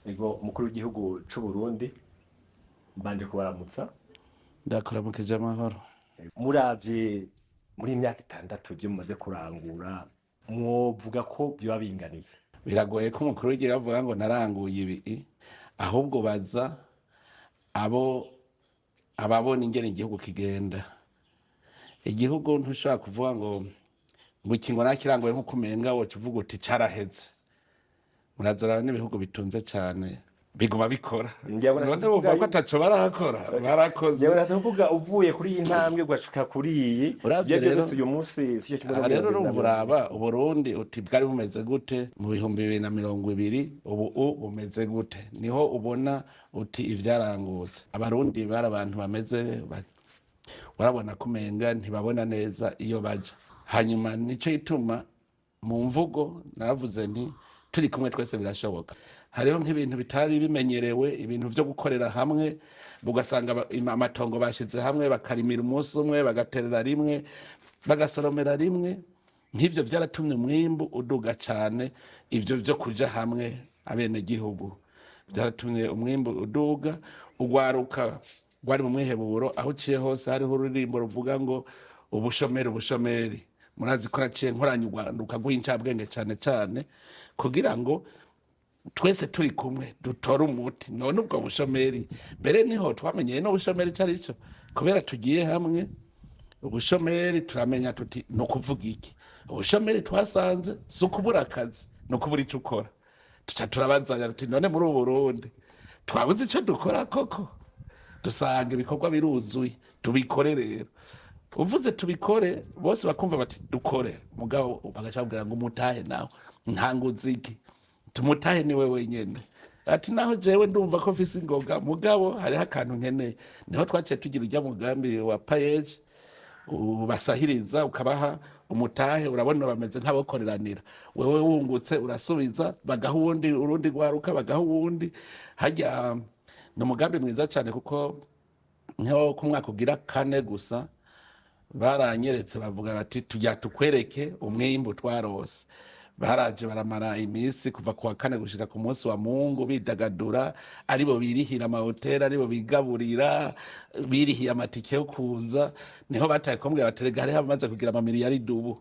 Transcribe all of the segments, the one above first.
Ego umukuru w'igihugu c'u Burundi mbanje kubaramutsa. ndakuramukije amahoro. Muravye muri imyaka 6 vyo mumaze kurangura mwovuga ko vyoba binganiye. Biragoye ko umukuru w'igihugu avuga ngo naranguye ibi, ahubwo baza abo ababona ingene igihugu kigenda. Igihugu ntushobora kuvuga ngo iki ngo nakiranguye nk'uko umenga woca uvuga uti caraheze. Murazora n'ibihugu bitunze cane biguma bikora, none wumva ko ataco barakora barakoze. Yewe ndavuga uvuye kuri iyi ntambwe ugashika kuri iyi Uravye byo rero uyu munsi siyo kimwe aha rero urumva uraba Uburundi uti bwari bumeze gute mu 2020 ubu bumeze gute, niho ubona uti ivyarangutse. Abarundi bari abantu bameze urabona kumenga ntibabona neza iyo baja. Hanyuma nico ituma mu mvugo navuze nti turi kumwe twese birashoboka. Hariho nk'ibintu bitari bimenyerewe, ibintu vyo gukorera hamwe, bugasanga amatongo bashize hamwe bakarimira umunsi umwe, bagaterera rimwe, bagasoromera rimwe. Nk'ivyo vyaratumye umwimbu uduga cane. Ivyo vyo kuja hamwe abene gihugu vyaratumye umwimbu uduga. Ugwaruka gwari mu mwiheburo, aho uciye hose hariho ururimbo ruvuga ngo ubushomeri. Murazi ko naciye nkoranya ugwaruka rw'incabwenge cane cane kugira ngo twese turi kumwe dutora umuti. None ubwo bushomeri mbere niho twamenyeye no bushomeri carico, kubera tugiye hamwe. Ubushomeri turamenya tuti no kuvuga iki. Ubushomeri twasanze si ukubura akazi, no kubura ico ukora. Tuca turabazanya tuti none muri Burundi twabuze ico dukora koko, dusanga ibikorwa biruzuye, tubikore rero. Uvuze tubikore bose bakumva bati dukore, mugabo bagaca babwira ngo umutahe nawe ntanguziki, tumutahe niwe wenyene. Ati naho jewe ndumva ko mfise ingoga, mugabo hariho akantu nkeneye. Niho twaciye tugira urya mugambi wa payeje ubasahiriza ukabaha umutahe. Urabona bameze nk'abakoreranira, wewe wungutse urasubiza, bagaha uwundi, urundi rwaruka bagaha uwundi. Harya ni umugambi mwiza cyane kuko nko ku mwaka ugira 4 gusa baranyeretse bavuga bati tujya tukwereke umwimbu twarose. Baraje baramara imisi kuva ku wa 4 gushika ku munsi wa Mungu bidagadura, aribo birihira amahoteli, aribo bigaburira, birihiye amatike yo kuza. Niho bataye kombwe baterega hari bamaze kugira amamiliyaridi ubu.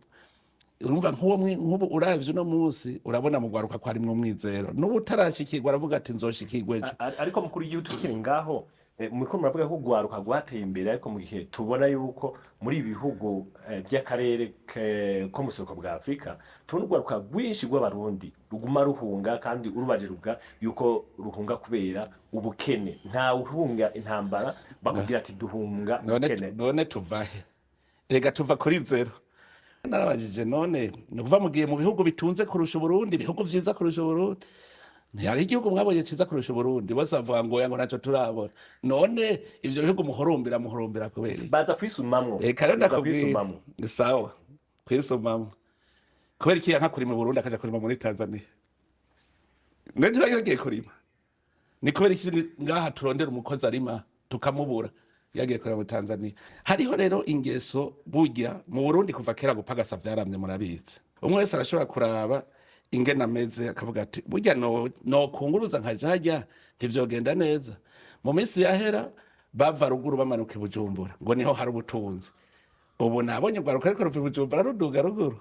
Urumva nk'ubu uravye uno munsi urabona mu gwaruka ko harimwo umwizero. N'ubu utarashikirwa aravuga ati nzoshikirwe ejo. Ariko mukuru w'igihugu tukiri ngaho muriko muravuga ko ugwaruka rwateye imbere, ariko mu gihe tubona yuko muri ibihugu by'akarere ko mu buseruko bwa Afrika tubona ugwaruka rwinshi rw'abarundi ruguma ruhunga, kandi urubajiruga yuko ruhunga kubera ubukene. Nta uhunga intambara bakubwira ati duhunga ubukene. None tuvahe? Rega tuva kuri zero. Narabajije none nukuva mugiye mu bihugu bitunze kurusha Burundi, ibihugu vyiza kurusha Burundi. Ntihari igihugu mwabonye ciza kurusha Burundi, bose bavuga ngo yango naco turabona. None ivyo bihugu muhurumbira kubera baza kwisumamwo. Reka rero ndakubwira ni sawa kwisumamwo. Kubera iki yanka kurima Burundi akaja kurima muri Tanzania? None ntibagiye kurima. Ni kubera iki ngaha turondera umukozi arima tukamubura yagiye kurima muri Tanzania? Hariho rero ingeso burya mu Burundi kuva kera gupagasa vyaramye murabizi. Umwe wese arashobora kuraba ingena ameze akavuga ati burya no kunguruza nkaja harya ntivyogenda neza. Mu minsi yahera bava ruguru bamanuka i Bujumbura ngo niho hari ubutunzi. Ubu nabonye ugwaruka ariko ruva i Bujumbura ruduga ruguru.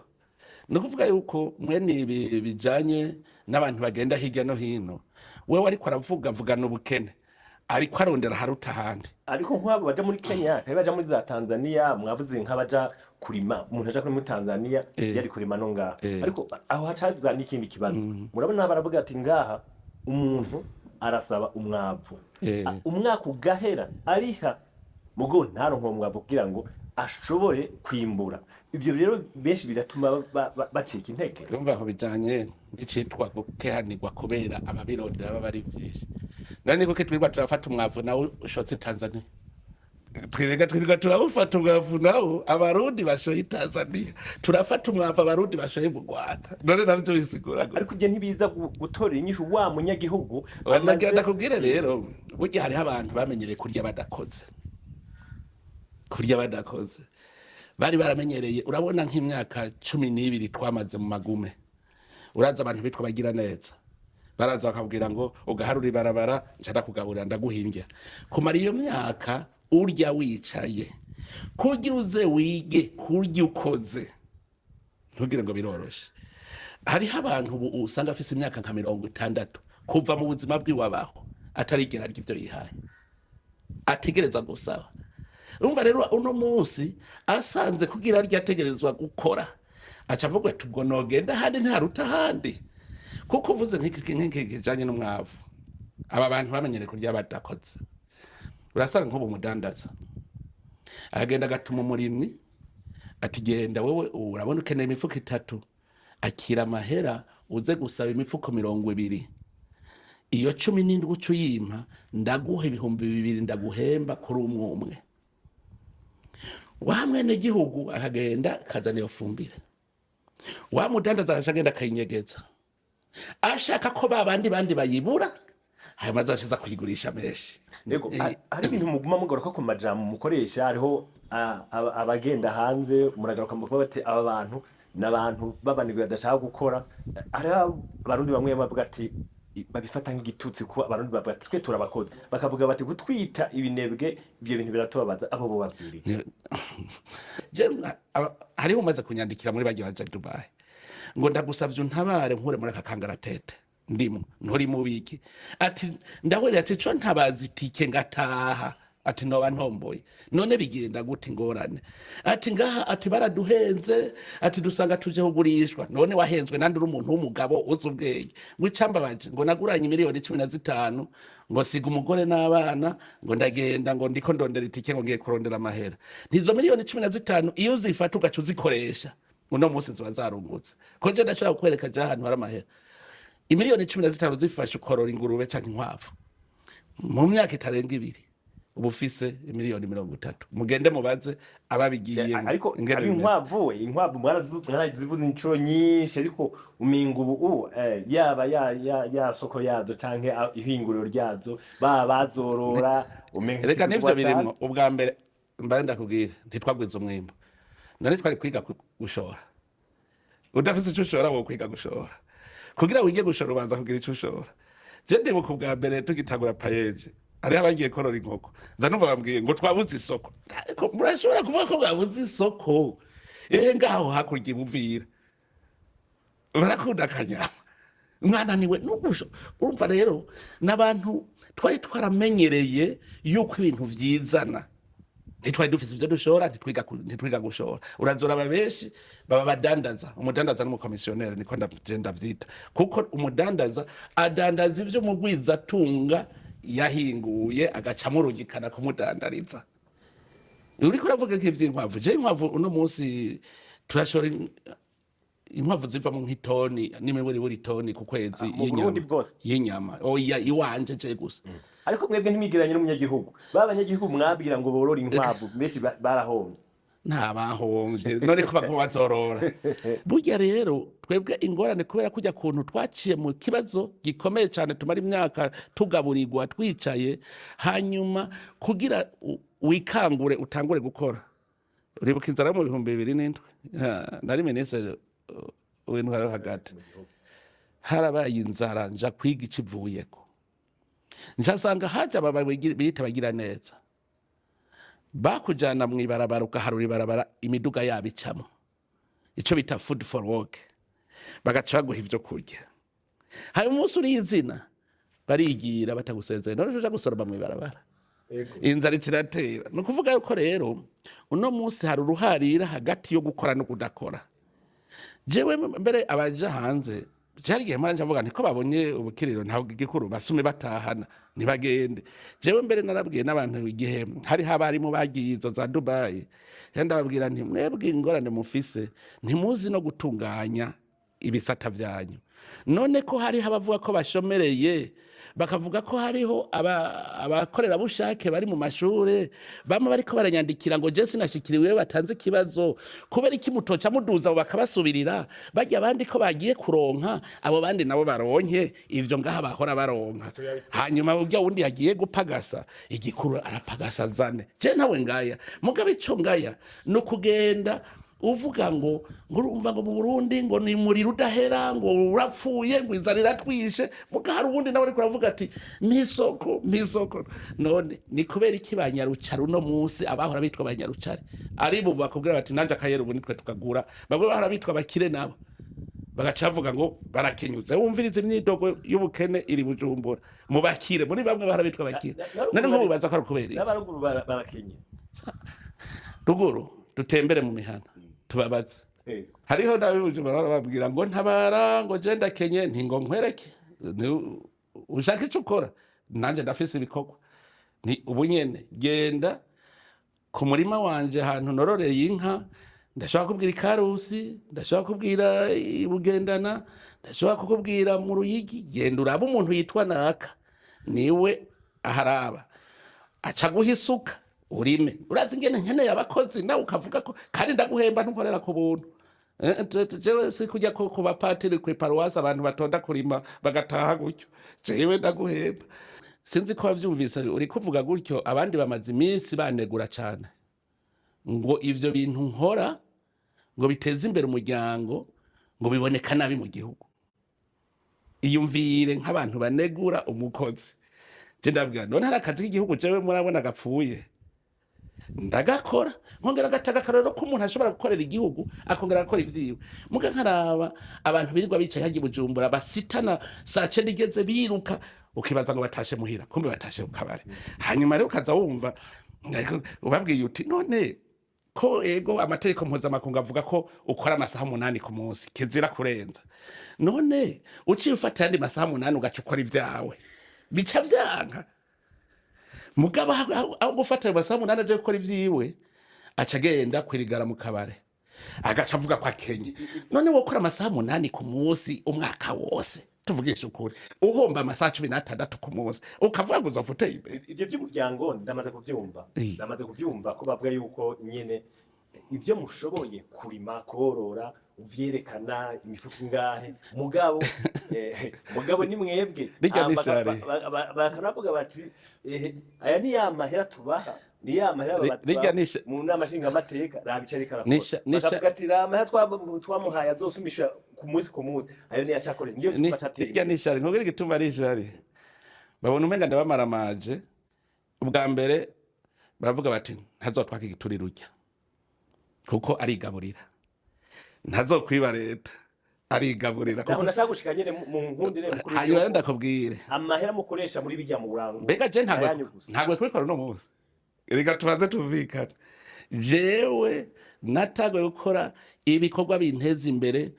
Ni ukuvuga yuko mwene ibi bijanye n'abantu bagenda hirya no hino, wewe ariko aravugana ubukene, ariko arondera haruta ahandi. Ariko nk'abo baja muri Kenya kandi baja muri za Tanzania, mwavuze nk'abaja kurima, umuntu aja muri Tanzania yari kurima no ngaha. Ariko aho hacaza n'ikindi kibazo. Murabona baravuga ati ngaha umuntu arasaba umwavu, umwaka ugahera ariha mugo ntaronko umwavu kugira ngo ashobore kwimbura. Ivyo rero benshi biratuma bacika intege. Urumva aho bijanye n'icitwa gukehanirwa kubera ababirondera baba ari vyinshi. Nani kuko twirwa turafata umwavu nawe ushotse Tanzania. Twirwa turawufata umwavu nawo abarundi bashoye Tanzania. Turafata umwavu abarundi bashoye mu Rwanda. None navyo bisigura. Ariko je ntibiza gutorera inyishu wa munyagihugu. Wanagenda kubwire rero burya hariho abantu bamenyereye kurya badakoze. Bari baramenyereye. Urabona nk'imyaka 12 twamaze mu magume. Uraza abantu bitwa bagira neza. baraza bakabwira ngo ugaharura ibarabara nshaka kugaburira ndaguhimbya kumara iyo myaka urya wicaye kurya uze wige kurya ukoze ntugire ngo biroroshe. Hariho abantu ubu usanga afise imyaka nka 60 kuva mu buzima bw'iwabaho atarigera arya ibyo yihaye ategereza gusaba. Urumva rero uno munsi asanze kugira arya ategerezwa gukora aca avuga ati ubwo nogenda handi ntaruta handi kuko uvuze nk'ikijanye n'umwavu aba bantu bamenyere kurya badakoze. Urasanga nk'ubu mudandaza agenda gatuma umurimyi ati genda wewe urabona ukeneye imifuko 3 akira amahera uze gusaba imifuko 20 iyo 17 uco yimpa ndaguha 2,000 ndaguhemba kuri umwe wa mwene gihugu akagenda kazana iyo fumbire wa mudandaza akagenda kayinyegeza ashaka ko bandi bayibura hayo mazashiza kuyigurisha meshi. Yego hari ibintu muguma mugaruka ku majambo mukoresha hariho abagenda hanze muragaruka muvuga bati aba bantu n'abantu babanirwa badashaka gukora. Hari abarundi bamwe bavuga ati babifata nk'igitutsi ko abarundi bavuga ati twe turabakoze bakavuga bati gutwita ibinebwe ibyo bintu biratubabaza abo bo babwiri. Hariho umaze kunyandikira muri bagiye baje Dubai ngo ndagusavye untabare nkure muri akakangaratete ndimo nturi mubiki ati ndahwerera ati cyo ntabazi tike ngataha ati noba ntomboye none bigenda gute ngorane ati ngaha ati baraduhenze ati dusanga tuje kugurishwa none wahenzwe nandi uri umuntu w'umugabo uzi ubwenge ngwicamba baje ngo naguranye miliyoni 15 ngo siga umugore n'abana ngo ndagenda ngo ndiko ndondera itike ngo ngiye kurondera amahera ntizo miliyoni 15 iyo uzifata ugacu zikoresha uno munsi ziba zarungutse ko je ndashaka kukwereka je ahantu hari amahera imiliyoni 15 zifasha ukorora ingurube canke inkwavu mu myaka itarenga 2 ubufise imiliyoni 30 mugende mubaze ababigiye. Ariko inkwavu mwarazivuze incuro nyinshi ariko uminga ubu yaba ya soko yazo canke ihinguriro ryazo bazorora umenga reka nivyo birimo ubwa mbere mbaye ndakubwira ntitwagwiza umwimbo none twari kwiga gushora udafise ico ushora wo kwiga gushora kugira wige gushora ubanza kugira ico ushora. Je ndibuka ubwa mbere tugitagura payeje ari abagiye korora inkoko nza numva bambwiye ngo twabuze isoko ariko murashobora kuvuga ko bwabuze isoko ngaho hakurya ibuvira barakunda kanyama mwana niwe nugusho. Urumva rero n'abantu twari twaramenyereye yuko ibintu vyizana ntitwari dufite ivyo dushora ntitwiga gushora. Urazora ababeshi baba badandaza umudandaza n'umukomisiyoneri niko ndagenda vyita kuko umudandaza adandaza ivyo mugwiza tunga yahinguye agacamo urugikana kumudandariza. Uriko uravuga nk'ivy'inkwavu je inkwavu uno munsi turashora inkwavu ziva mu nk'itoni n'imiburi toni ku kwezi y'inyama oya iwanje je gusa. Ariko mwebwe ntimigiranye n'umunyagihugu babanyagihugu mwabwira ngo borora inkwavu meshi barahomvye ntabahomvye none ko bazorora. Burya rero twebwe ingorane kubera kujya kuntu twaciye mu kibazo gikomeye cyane tumara imyaka tugaburirwa twicaye hanyuma kugira wikangure utangure gukora. Uribuka inzara mu 2007 nari ministre w'intwaro hagati harabaye inzara nja kwiga ikivuyeko njasanga haje bita bagira neza bakujana mu ibarabara ugaharura ibarabara imiduga yabicamo ico bita food for work bagaca baguha ivyo kurya. Hayo umunsi uri izina barigira batagusezeye none uja gusoroma mu ibarabara inzara kiratera. No kuvuga yuko rero uno munsi hari uruharira hagati yo gukora no kudakora. Jewe mbere abaje hanze cyarigiye maranje avuga niko babonye ubukiriro ntabwo igikuru basume batahana nibagende. Jewe mbere narabwiye n'abantu igihe hari habari mu bagiye izo za Dubai yenda babwira nti mwebwe ingorane mufise ntimuzi no gutunganya ibisata byanyu. None ko hari habavuga ko bashomereye bakavuga ko hariho abakorera bushake bari mu mashure bamwe bariko baranyandikira ngo je sinashikiriwe batanze kibazo kubera iki mutoca muduza bakabasubirira bajya abandi ko bagiye kuronka abo bandi nabo baronke ivyo ngaha bahora baronka hanyuma ujya wundi yagiye gupagasa igikuru arapagasa zane je nawe ngaya mugabe ico ngaya no kugenda uvuga ngo urumva ngo mu Burundi ngo ni umuriro udahera ngo urapfuye ngo inzara iratwishe mugahari ubundi nawe ariko uravuga ati misoko none ni kubera iki banyarucari uno munsi abahora bitwa banyarucari ari bo bakubwira bati nanje akayera ubu nitwe tukagura bamwe bahora bitwa bakire nabo bagacavuga ngo barakenyuze wumvirize imyidogo y'ubukene iri Bujumbura mu bakire muri bamwe bahora bitwa bakire none nko bibaza ko ari kubera n'abaruguru barakenye ruguru dutembere mu mihana tubabaza hariho nawe Bujumbura bababwira ngo ntabara ngo je ndakenye ntingo nkwereke ushaka icyo ukora nanje ndafise ibikorwa ni ubunyene genda ku murima wanje ahantu nororeye inka ndashaka kubwira Ikarusi ndashaka kubwira Bugendana ndashaka kukubwira mu Ruyigi genda uraba umuntu yitwa naka niwe aharaba aca guhisuka urime urazi ngene nkeneye abakozi nawe ukavuga ko kandi ndaguhemba ntukorera ku buntu jewe si kujya ku bapatiri ku paruwasi abantu batonda kurima bagataha gutyo jewe ndaguhemba sinzi ko wavyumvise uri kuvuga gutyo abandi bamaze iminsi banegura cyane ngo ivyo bintu nkora ngo biteze imbere umuryango ngo biboneka nabi mu gihugu iyumvire nk'abantu banegura umukozi je ndabwira none hari akazi k'igihugu jewe murabona gapfuye ndagakora nkongera gataga karero ko umuntu ashobora gukorera igihugu akongera gukora ivyiwe muga nkaraba abantu birirwa bicaye hagiye Bujumbura basitana saa 9 igeze biruka ukibaza ngo batashe muhira kumbe batashe ukabare hanyuma rero ukaza wumva ubabwiye uti none ko ego amategeko mpuzamakungu avuga ko ukora amasaha 8 ku munsi kizira kurenza none uciye ufata yandi masaha 8 ugaca ukora ivyawe bica vyanka mugaba aho gufata amasaha 8 aje gukora ivyiwe aca agenda kwirigara mu kabare agaca avuga kwa Kenya none wokora amasaha 8 ku munsi umwaka wose tuvugisha ukuri uhomba amasaha 16 ku munsi ukavuga ngo uzofuteye imbere ivyo by'umuryango ndamaze kuvyumva ko bavuga yuko nyene ivyo mushoboye kurima korora uvyerekana imifuko ingahe mugabo ni mwebwe bakanavuga bati aya ni yamahera tubaha ni yamahera mu nama nshingamateka rabicarika bakavuga ati ramahera twamuhaye azosumisha ku munsi ayo ni yacakore niyo tubatatiye irya nishari nkubwira igituma ari jari babona umenga ndabamaramaje ubwa mbere baravuga bati ntazotwaka igiturire urya kuko arigaburira ntazokwiba leta arigaburira kuko nashaka gushika nyene mu nkundire mukuru hanyuma ndakubwire amahera mukoresha muri bijya mu burango mbega je ntagwe kubikora no munsi reka tubaze tuvikana jewe natagwe gukora ibikorwa binteza imbere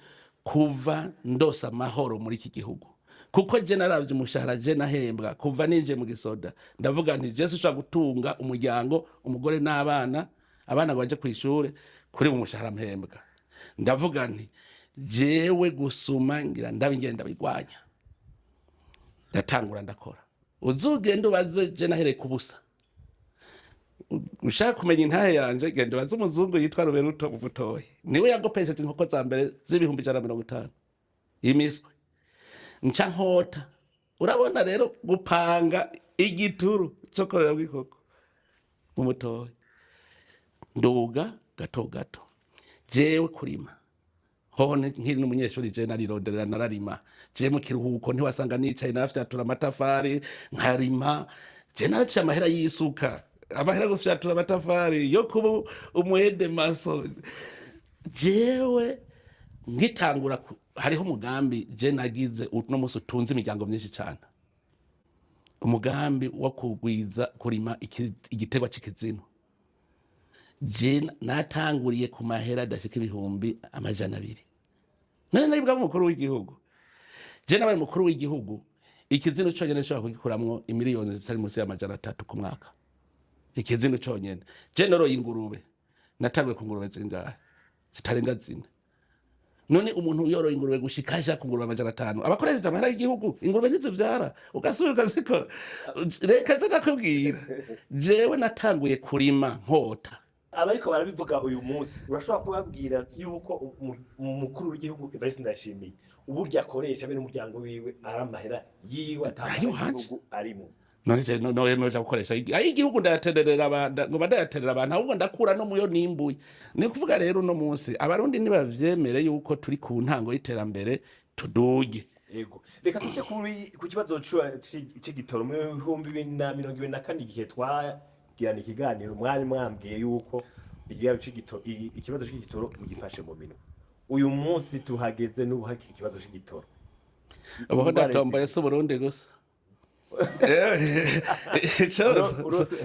kuva ndosa amahoro muri iki gihugu kuko je naravye umushahara je nahembwa kuva ninje mu gisoda ndavuga nti je sishobora gutunga umuryango umugore n'abana abana baje kw'ishure kuri mu mushahara mpembwa ndavuga nti jewe gusuma ngira ndabingenda bigwanya ndatangura ndakora uzugenda ubaze je nahereye kubusa ushaka kumenya intahe yanje genda ubaze umuzungu yitwa Ruberuto mu Butoyi niwe yagopesheje inkoko za mbere z'ibihumbi 150 imiswe nca nkota urabona rero gupanga igituru cyo korera bw'ikoko mu Butoyi nduga gato jewe kurima hone nkiri n'umunyeshuri je narironderera nararima je mu kiruhuko ntiwasanga nicaye nafyatura amatafari nkarima je naraciye amahera yisuka amahera gufyatura amatafari yo kuba umwede maso jewe nkitangura hariho umugambi je nagize uno musi utunze imiryango myinshi cyane umugambi wo kugwiza kurima igiterwa c'ikizino je natanguriye ku mahera adashika ibihumbi 200 none nibwa mukuru w'igihugu je nabaye mukuru w'igihugu ikizino cyonyene cyo kugikuramwo imiliyoni zitari munsi ya300 ku mwaka ikizino cyonyene je noroye ingurube natanguye ku ngurube zingahe zitarenga 4 none umuntu yoroye ingurube gushikasha ku ngurube 500 abakoresha amahera y'igihugu ingurube ntizivyara ugasubira zikora reka nakubwira jewe natanguye kurima nkota abariko barabivuga uyu munsi urashobora kubabwira yuko umukuru w'igihugu Evariste Ndayishimiye uburyo akoresha bene umuryango wiwe ari amahera yiwe atanga igihugu arimo none je noje gukoresha igihugu ndayaterera abantu ngo badayaterera abantu ahubwo ndakura no muyo nimbuye ni kuvuga rero no munsi abarundi nibavyemere yuko turi ku ntango y'iterambere tuduge. Yego reka tute ku kibazo c'igitoro mu 2024 igihe twagirana ikiganiro mwari mwambwiye yuko ikibazo c'igitoro mugifashe mu minwe. Uyu munsi tuhageze n'ubu hakiri ikibazo c'igitoro. Abo ndatomboye se Burundi gusa.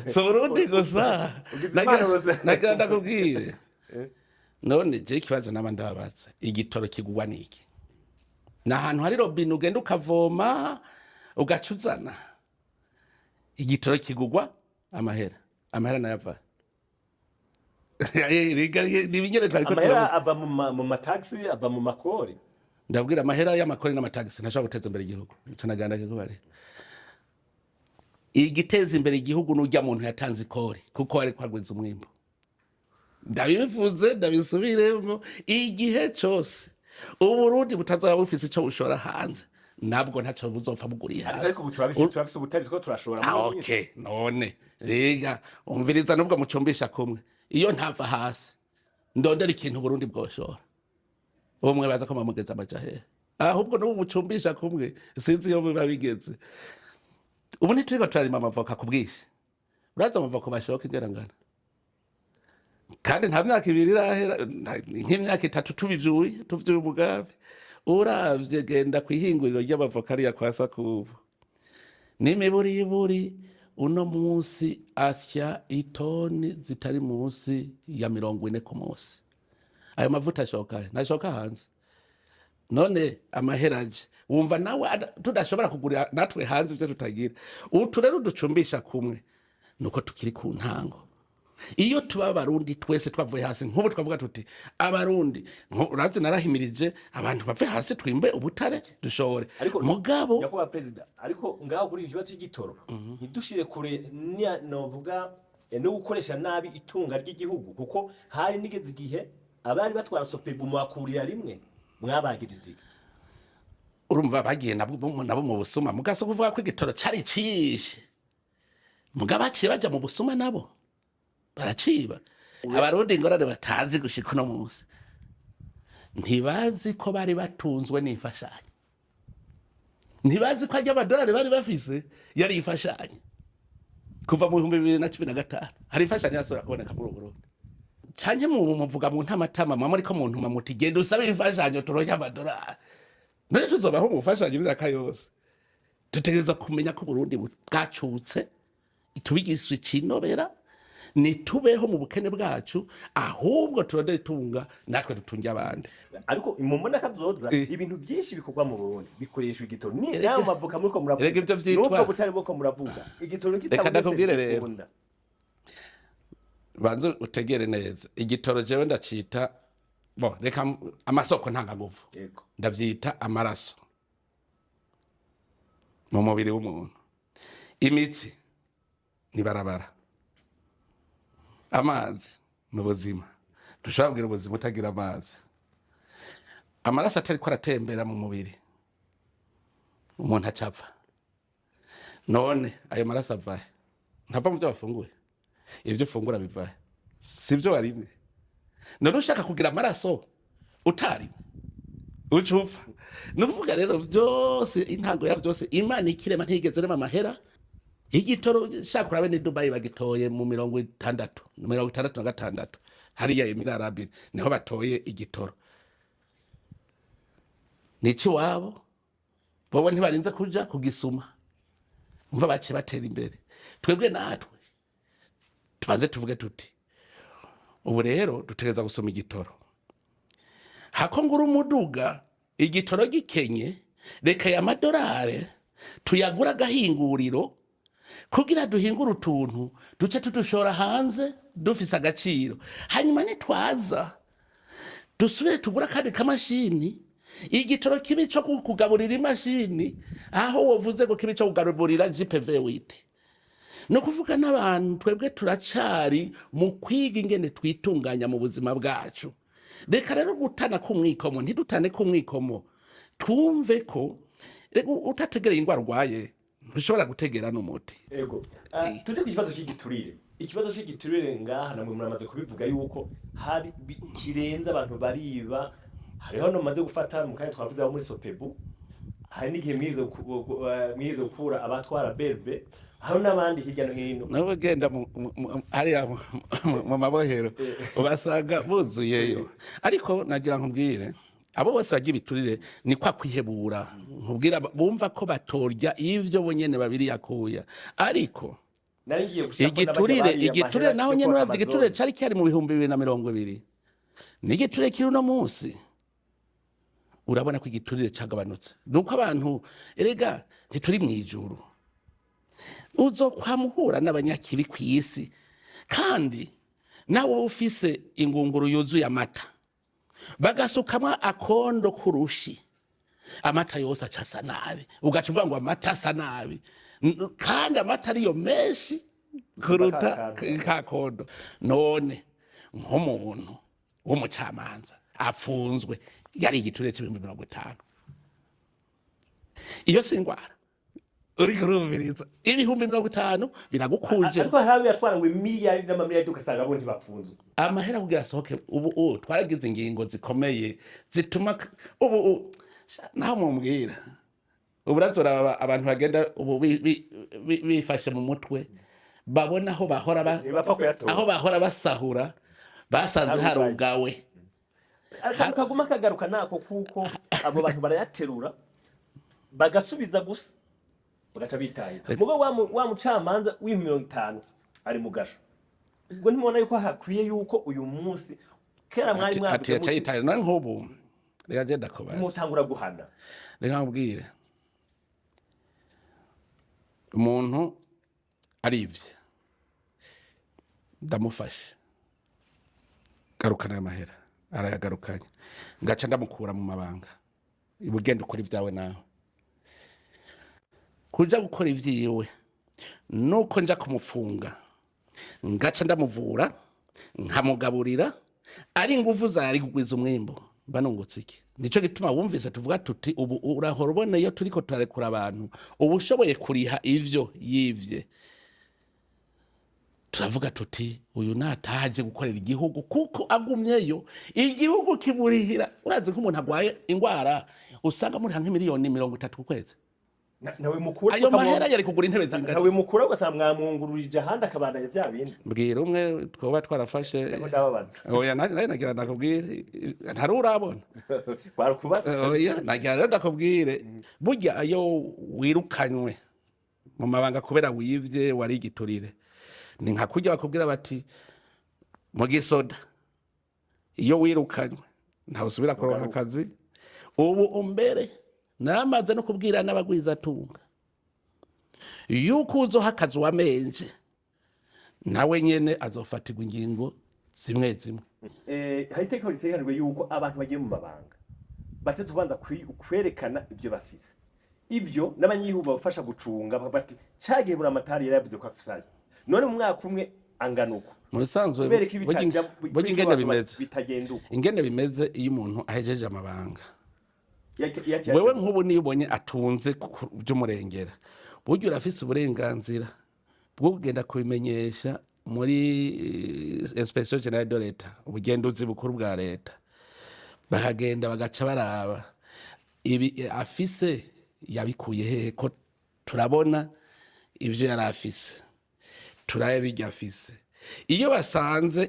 So Burundi gusa. Naganda kubwire. None je ikibazo n'abandabaza igitoro kigugwa niki? Na hantu hari robine ugenda ukavoma ugacuzana. Igitoro kigugwa amahera nayava. Amahera ava mu mataxi ava mu makori. Ndabwira amahera y'amakori n'amataxi ntashobora guteza imbere igihugu. Tunaganda kigubare. Igiteza imbere igihugu n'ujya muntu yatanze ikori kuko ari kwagwiza umwimbo. Ndabivuze ndabisubiremo igihe cyose Uburundi butazaba bufise ico bushora hanze nabwo ntaco buzopfa buguriye hanze. Ariko turafise ubutari two turashora muri. Okay, none rega umviriza nubwo mucumbisha kumwe iyo ntava hasi ndondera ikintu Burundi bwoshora. Umwe baza ko mamugeza amajahe. Ahubwo no mucumbisha kumwe sinzi iyo biba bigeze. Ubu nitwiga turarima amavoka kubwishi. Uraza amavoka bashoka ingerangana. Kandi nta myaka ibiri irahera nk'imyaka 3 tuvyuye umugabe uravye genda kwihinguriro ry'abavoka ari yakwasa kubu n'imiburiburi uno munsi asya itoni zitari munsi ya 40 ku munsi. Ayo mavuta nashoka hanze none amaheraje wumva nawe tudashobora kugurira natwe hanze ivyo tutagira utu rero ducumbisha kumwe nuko tukiri ku ntango. Iyo tuba abarundi twese twavuye hasi nk'ubu twavuga tuti abarundi urazi narahimirije abantu bapfe hasi twimbe ubutare dushore mugabo yakuba president ariko ngaho kuri ikibazo cy'igitoro ntidushire kure novuga no gukoresha nabi itunga ry'igihugu kuko hari nigeze igihe abari batwara sopebu mwakurira rimwe mwabagirije urumva bagiye nabo mu busuma mugaso kuvuga ko igitoro cari cishe mugabaciye baja mu busuma nabo baraciba. Abarundi ngorane batazi gushika no munsi ntibazi ko bari batunzwe n'imfashanyo, ntibazi ko ajya amadolari bari bafise yari imfashanyo kuva mu 2015 hari imfashanyo yasura kuboneka muri Burundi cyane muvuga mu ntamatama mwa muri ko muntu mamuti genda usabe imfashanyo turonya amadolari none tuzobaho mu mfashanyo bizaka yose. Tutegereza kumenya ko Burundi bwacutse itubigiswe cinobera nitubeho mu bukene bwacu ahubwo turode tunga natwe dutunge abandi. Ariko imumona kazoza ibintu byinshi bikorwa mu Burundi bikoreshwa igitoro ni nayo mavuka muri ko muravuga ibyo vyitwa nubwo butari bwo muravuga igitoro kitabukubwire rero banze utegere neza igitoro jewe ndacita bo reka amasoko ntanga nguvu ndavyita amaraso mu mubiri w'umuntu. Imitsi ni barabara, amazi n'ubuzima. Dushobora ubuzima utagira amazi. Amaraso atari ko aratembera mu mubiri umuntu acapfa. None ayo maraso avahe? Ntava mu byo bafunguye. Ivyo ufungura bivahe? Sivyo warimwe. None ushaka kugira amaraso utari ucufa. Nukuvuga rero byose intango ya byose Imana ikirema ntigeze rema mahera. Igitoro shakura bene Dubai bagitoye mu 66 hariya Emirati Arabi niho batoye igitoro. Niki wabo bobo ntibarinze kuja kugisuma umva bace batera imbere. Twebwe natwe tubaze tuvuge tuti ubu rero dutegereza gusoma igitoro hako nguru umuduga igitoro gikenye reka ya madolari tuyagura gahinguriro kugira duhingura utuntu duce tudushora hanze dufise agaciro hanyuma nitwaza dusubire tugura kandi kamashini igitoro kibi cyo kugaburira imashini aho wovuze ko kibi cyo kugaburira GPV wite no kuvuga n'abantu twebwe turacari mu kwiga ingene twitunganya mu buzima bwacu. Reka rero gutana kumwikomo ntidutane kumwikomo twumve ko utategereye ingwara urwaye ntushobora gutegera n'umuti. Ego tuje ku kibazo cy'igiturire. Ikibazo cy'igiturire ngaha namwe muramaze kubivuga yuko hari kirenze abantu bariba. Hariho no maze gufata mu kanya twavuze muri Sopebu, hari n'igihe mwize gukura abatwara berbe, hari n'abandi hirya no hino nabo genda hariya mu mabohero ubasanga buzuyeyo. Ariko nagira nkubwire abo bose bagira ibiturire ni kwa kwihebura, nkubwira bumva ko batorya ivyo bonyene babiri yakuya. Ariko igiturire naho nyene uravye igiturire cari cyari mu 2020 n'igiturire kiri uno munsi urabona ko igiturire cyagabanutse. Nuko abantu erega ntituri mwijuru, uzokwamuhura n'abanyakibi ku isi kandi nawe ufise ingunguru yuzuye amata bagasukamwa akondo kurushi, amata yose acasa nabi, ugaca uvuga ngo amata asa nabi kandi amata ariyo menshi kuruta kakondo. None nk'umuntu w'umucamanza apfunzwe yari igiturire c'50,000, iyo singwara uri kurumviriza 50,000 biragukuje. Ariko hawe yatwara ngo miliyari n'amamiliyari ugasanga bo ntibafunzwe amahera kugira sohoke. Ubu twaragize ingingo zikomeye zituma ubu naho mumbwira uburazora abantu bagenda ubu bifashe mu mutwe babona aho bahora basahura basanze harugawe. Ariko kaguma kagaruka nako kuko abo bantu barayaterura bagasubiza gusa bagaca bitaye. Mugo wa mucamanza w'50 ari mugasho, ubwo ntimubona yuko hakwiye yuko uyu munsi kera mwari ati yacayitaye none nk'ubu reka genda kubaza mutangura guhana. Reka nkubwire umuntu arivye ndamufashe garukana amahera arayagarukanye ngaca ndamukura mu mabanga ibugenda ukora ibyawe nawe kuja gukora ivyiwe nuko nja kumufunga ngaca ndamuvura nkamugaburira ari nguvu zari kugwiza umwimbo banungutse iki. Nico gituma wumvise tuvuga tuti ubu urahora ubona iyo turiko turarekura abantu ubu ushoboye kuriha ivyo yivye turavuga tuti uyu nataje gukorera igihugu kuko agumyeyo igihugu kiburihira. Urazi nk'umuntu agwaye ingwara usanga muri hanke miliyoni 30 ku kwezi, nawe mukura ayo mahera yari kugura intebe zingana. Nawe mukura ugasanga mwamwungururije ahandi akabandanya bya bindi. Mbwira umwe twoba twarafashe oya nagira ndakubwire ntari urabona barukubatse oya nagira ndakubwire burya ayo wirukanywe mu mabanga kubera wivye wari igiturire ni nka kujya bakubwira bati mu gisoda iyo wirukanywe ntawe usubira kuronka akazi. Ubu umbere namaze no kubwira n'abagwiza tunga yuko uzoha akazi wamenje nawe nyene azofatirwa ingingo zimwe zimwe. Hari iteka riteganijwe yuko abantu bagiye mu mabanga batetse ubanza kwerekana ibyo bafise, ivyo n'abanyihugu bafasha gucunga bati cagiye buri amatari yaravuze ko afisaye none mu mwaka umwe angana uko. Muri sanzwe ingene bimeze ingene bimeze iyo umuntu ahejeje amabanga. Wewe nk'ubu niyo ubonye atunze by'umurengera buryo urafise uburenganzira bwo kugenda kubimenyesha muri Inspection Generale de l'Etat, ubugenduzi bukuru bwa leta, bahagenda bagaca baraba ibi afise yabikuye hehe ko turabona ivyo yari afise turaye bijya afise. Iyo basanze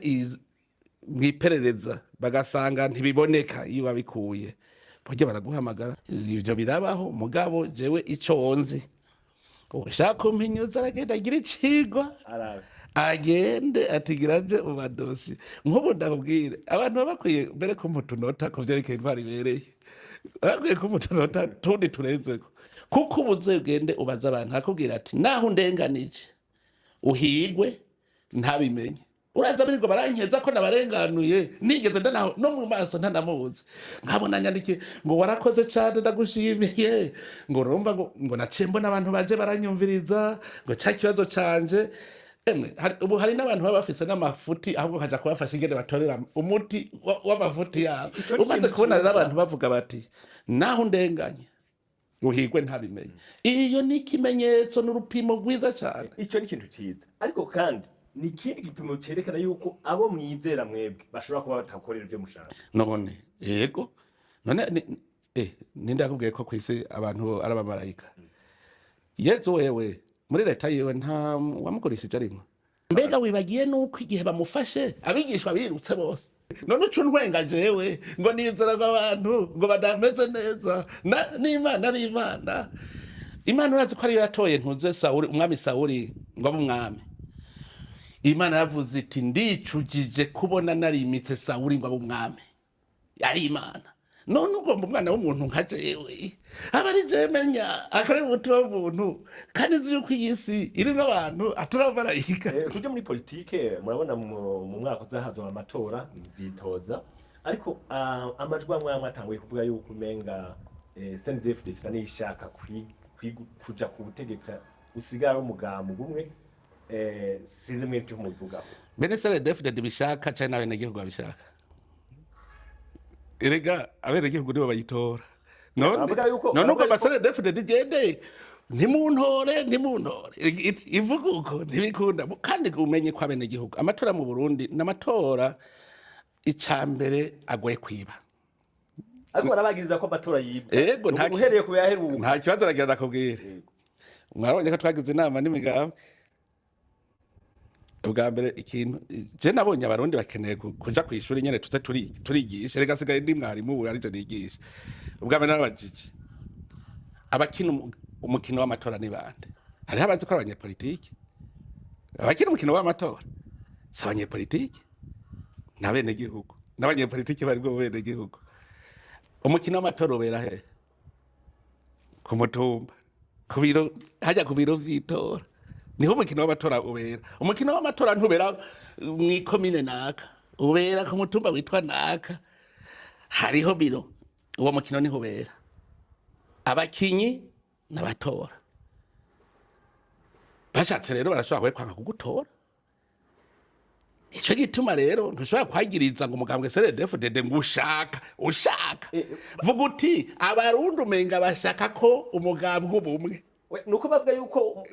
mwiperereza bagasanga ntibiboneka iyo wabikuye bajya baraguhamagara. Ivyo birabaho mugabo jewe ico nzi ushaka kumpinyuza aragenda agira icigwa agende atigiraje ubadosi. Nk'ubu ndakubwire abantu babakwiye mbere ko mutunota ko vyerekeye intwari ibereye bakwiye ko mutunota tundi turenzeko kuko ubuze ugende ubaza abantu akubwira ati naho ndenganije uhigwe ntabimenye. Uraza birirwa barankeza ko nabarenganuye nigeze ndanaho no mu maso ntanamuzi nkabona nyandike ngo warakoze cyane ndagushimiye ngo urumva ngo nacembo n'abantu baje baranyumviriza ngo cya kibazo canje. Ubu hari n'abantu baba bafise n'amafuti ahubwo kaja kubafasha ingene batorera umuti w'amafuti yabo. Umaze kubona rero abantu bavuga bati naho ndenganye uhigwe ntabimenye. Iyo ni ikimenyetso n'urupimo rwiza cyane. Icyo ni ikintu cyiza, ariko kandi ni ikindi gipimo cyerekana yuko abo mwizera mwebwe bashobora kuba batakorera ibyo mushaka. None yego, none ninde yakubwiye ko ku isi abantu ari abamarayika? Yezu wewe muri leta yiwe nta wamukoresheje arimo. Mbega wibagiye nuko igihe bamufashe abigishwa birutse bose. None ucu ntwenga jewe ngo nizera abantu ngo badameze neza n'Imana ari Imana. Imana urazi ko ari yatoye ntuze Sawuli, umwami Sawuli ngo abe umwami. Imana yavuze iti ndicujije kubona narimitse Sawuli ngo abe umwami. Yari Imana. None ugomba umwana w'umuntu nka jewe aba ari jewe menya akorera ubutumwa bw'ubuntu kandi nzi yuko iyi si irimo abantu atari abamarayika. Tujye muri politike, murabona mu mwaka uzahazwa amatora nzitoza, ariko amajwi amwe atanguye kuvuga yuko umenga CNDD-FDD isa n'ishaka kuja ku butegetsi usigara umugambo umwe, sinzi mwe byo muvugaho. Bene CNDD-FDD bishaka cyane n'abenegihugu babishaka. Erega abenegihugu nibo bayitora. None uko CNDD-FDD gende ntimuntore ivuga uko ntibikunda, kandi umenye ko abenegihugu amatora mu Burundi n'amatora icambere agoye kwiba. Ariko barabagiriza ko amatora yibwa. Yego uhereye ku yaheruka. Nta kibazo aragenda kubwira. Mwarabonye ko twagize inama n'imigabo. Ubwa mbere ikintu je nabonye abarundi bakeneye kuja ku ishuri nyene tuze turigisha, rega sigaye ndi mwarimu ubu arije nigisha. Ubwa mbere nabajije abakina umukino w'amatora ni bande? Hariho abazi ko abanyepolitike abakina umukino w'amatora si abanyepolitike, n'abenegihugu n'abanyepolitike bari bwo benegihugu. Umukino w'amatora ubera he? Ku mutumba, ku biro, hajya ku biro vy'itora. Niho umukino w'amatora ubera. Umukino w'amatora ntubera mw'ikomine naka, ubera ku mutumba witwa naka, hariho biro, uwo mukino niho ubera. Abakinyi n'abatora bashatse rero barashobora kwanga kugutora. Ico gituma rero ntushobora kwagiriza ngo umugambwe CNDD-FDD ngo ushaka vuga uti abarundi umenga bashaka ko umugambwe ubumwe. Nuko bavuga yuko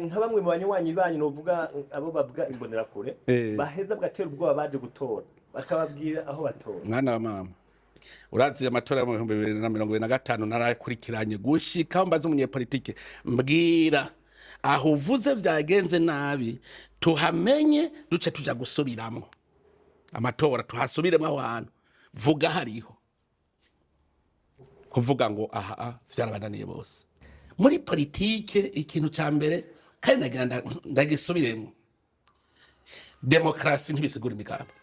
nka bamwe mu banywanyi banyu novuga abo bavuga imbonerakure baheza bwatera ubwoba baje gutora bakababwira aho batora. Mwana wa mama, urazi amatora mu 2025 narakurikiranye gushika mbaza umunyepolitike mbwira aho uvuze vyagenze nabi tuhamenye duce tuja gusubiramo amatora tuhasubiremo abantu vuga hariho kuvuga ngo aha vyarabananiye bose. Muri politike ikintu ca mbere kandi nagenda ndagisubiremo, demokrasi ntibisigura imigambi.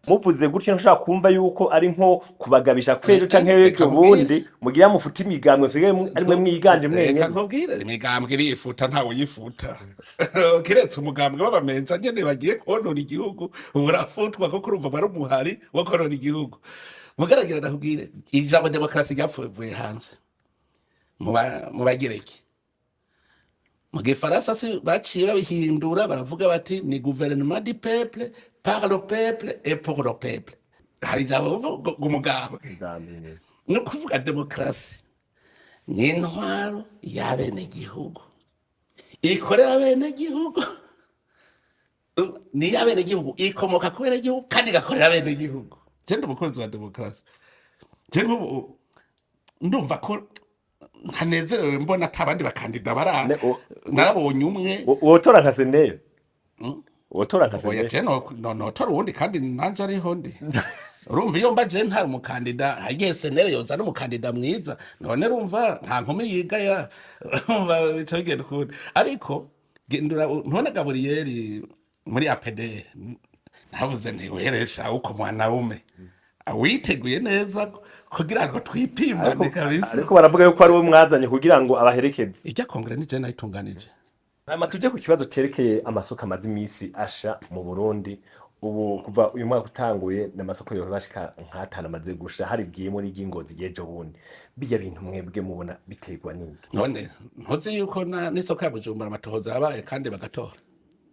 Muvuze gutyo nshaka kumva yuko ari nko kubagabisha kwejo canke weke ubundi mugira mufuta imigambi ari mwe mwiganje mwenye. Nkubwira imigambi irifuta ntawe yifuta. Kiretse umugambwe w'abamenja nyene bagiye konona igihugu urafutwa ko kurumva bari umuhari wo konona igihugu. Mugaragira ndakubwire ijambo demokrasi ryapfuye hanze mu bagireki. Mu Gifaransa baciye babihindura baravuga bati ni gouvernement du peuple, par le peuple et pour le peuple. Hari ijambo umugambwe no kuvuga demokrasi ni intwaro y'abenegihugu ikorera abenegihugu, ni y'abenegihugu ikomoka ku benegihugu kandi igakorera abenegihugu. Jende umukozi wa demokrasi jende ndumva ko ntanezerewe mbona atabandi bakandida barana narabonye umwe wotora nka senere wotora nka senere oya no tora ubundi kandi nanje ariho ndi urumva iyo mbaje nta umukandida hagiye senere yoza n'umukandida mwiza none urumva nta nkumi yigaya urumva bicogenda kundi ariko gendura ntone Gaburiyeri muri APDR navuze nti weresha uko mwana ume awiteguye neza kugira ngo twipimane kabisa. Ariko baravuga yuko ari we mwazanye kugira ngo abaherekeze. Ijya kongere nije nayitunganije. Tuje ku kibazo cerekeye amasoko amazi imisi asha mu Burundi. Ubu kuva uyu mwaka utanguye n'amasoko yo bashika nk'atana amaze gusha hari bwiyemo n'ingingozi yejo bundi. Bijya bintu mwebwe mubona biterwa n'iki? None ntuzi yuko n'isoko ya Bujumbura amatohoza yabaye kandi bagatora.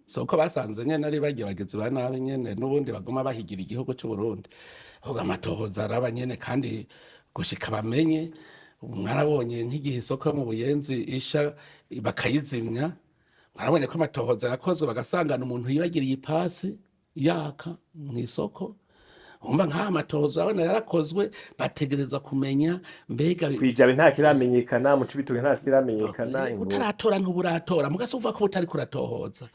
Soko basanze nyene ari bagiye bageze banabe nyene n'ubundi bagoma bahigira igihugu cy'u Burundi. Hoga amatohoza araba nyene kandi gushika bamenye mwarabonye nk'igihe isoko yo mu Buyenzi isha bakayizimya, mwarabonye ko amatohoza yakozwe bagasangana umuntu yibagiriye ipasi yaka mu isoko. Umva nk'aya matohoza abana yarakozwe, bategereza kumenya mbega kwijabe nta kiramenyekana, mu Cibitoke nta kiramenyekana, utaratora ntuburatora, mugase uvuga ko utari kuratohoza.